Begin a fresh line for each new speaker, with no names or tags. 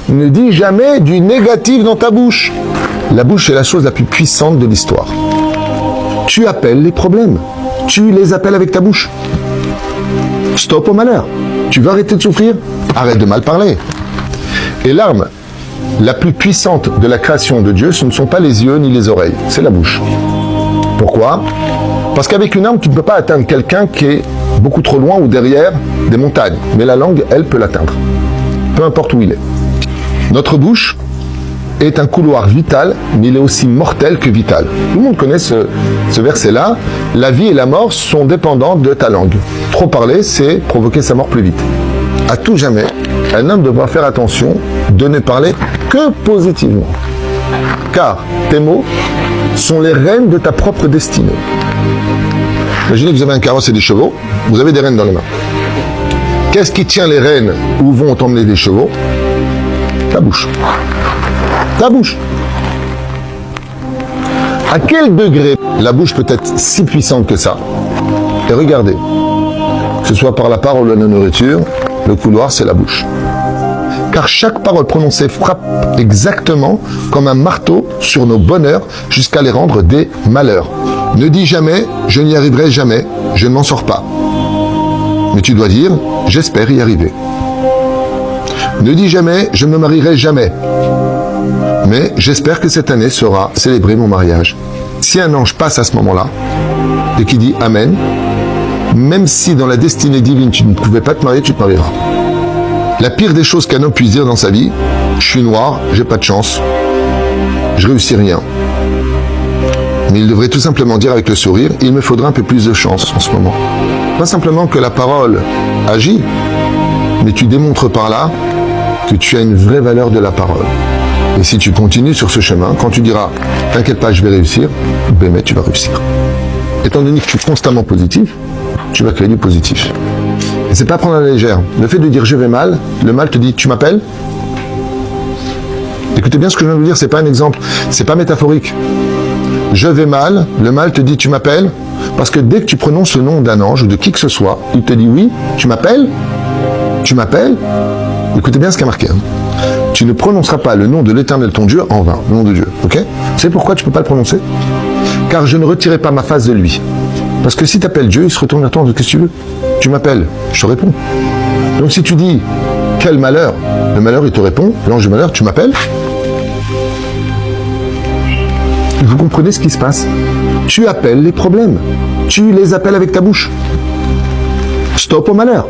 Ne dis jamais du négatif dans ta bouche. La bouche est la chose la plus puissante de l'histoire. Tu appelles les problèmes. Tu les appelles avec ta bouche. Stop au malheur. Tu veux arrêter de souffrir? Arrête de mal parler. Et l'arme la plus puissante de la création de Dieu, ce ne sont pas les yeux ni les oreilles, c'est la bouche. Pourquoi? Parce qu'avec une arme, tu ne peux pas atteindre quelqu'un qui est beaucoup trop loin ou derrière des montagnes. Mais la langue, elle, peut l'atteindre. Peu importe où il est. Notre bouche est un couloir vital, mais il est aussi mortel que vital. Tout le monde connaît ce verset-là. La vie et la mort sont dépendantes de ta langue. Trop parler, c'est provoquer sa mort plus vite. À tout jamais, un homme devra faire attention de ne parler que positivement. Car tes mots sont les rênes de ta propre destinée. Imaginez que vous avez un carrosse et des chevaux, vous avez des rênes dans les mains. Qu'est-ce qui tient les rênes où vont emmener les chevaux? Ta bouche. Ta bouche. À quel degré la bouche peut être si puissante que ça? Et regardez, que ce soit par la parole ou la nourriture, le couloir c'est la bouche. Car chaque parole prononcée frappe exactement comme un marteau sur nos bonheurs jusqu'à les rendre des malheurs. Ne dis jamais « je n'y arriverai jamais, je ne m'en sors pas ». Mais tu dois dire « j'espère y arriver ». Ne dis jamais « je ne me marierai jamais ». Mais j'espère que cette année sera célébrer mon mariage. Si un ange passe à ce moment-là, et qui dit « Amen », même si dans la destinée divine tu ne pouvais pas te marier, tu te marieras. La pire des choses qu'un homme puisse dire dans sa vie, je suis noir, j'ai pas de chance, je réussis rien. Mais il devrait tout simplement dire avec le sourire, il me faudra un peu plus de chance en ce moment. Pas simplement que la parole agit, mais tu démontres par là que tu as une vraie valeur de la parole. Et si tu continues sur ce chemin, quand tu diras, t'inquiète pas, je vais réussir, ben mais tu vas réussir. Étant donné que tu es constamment positif, tu vas créer du positif. Et c'est pas prendre à la légère. Le fait de dire je vais mal, le mal te dit tu m'appelles. Écoutez bien ce que je viens de vous dire, c'est pas un exemple, c'est pas métaphorique. Je vais mal, le mal te dit tu m'appelles, parce que dès que tu prononces le nom d'un ange ou de qui que ce soit, il te dit oui, tu m'appelles. Tu m'appelles. Écoutez bien ce qui est marqué. Tu ne prononceras pas le nom de l'Éternel ton Dieu en vain, le nom de Dieu. Ok? Tu sais pourquoi tu ne peux pas le prononcer? Car je ne retirerai pas ma face de lui. Parce que si tu appelles Dieu, il se retourne vers toi, qu'est-ce que tu veux? Tu m'appelles, je te réponds. Donc si tu dis, quel malheur, le malheur il te répond, l'ange du malheur, tu m'appelles? Vous comprenez ce qui se passe? Tu appelles les problèmes. Tu les appelles avec ta bouche. Stop au malheur.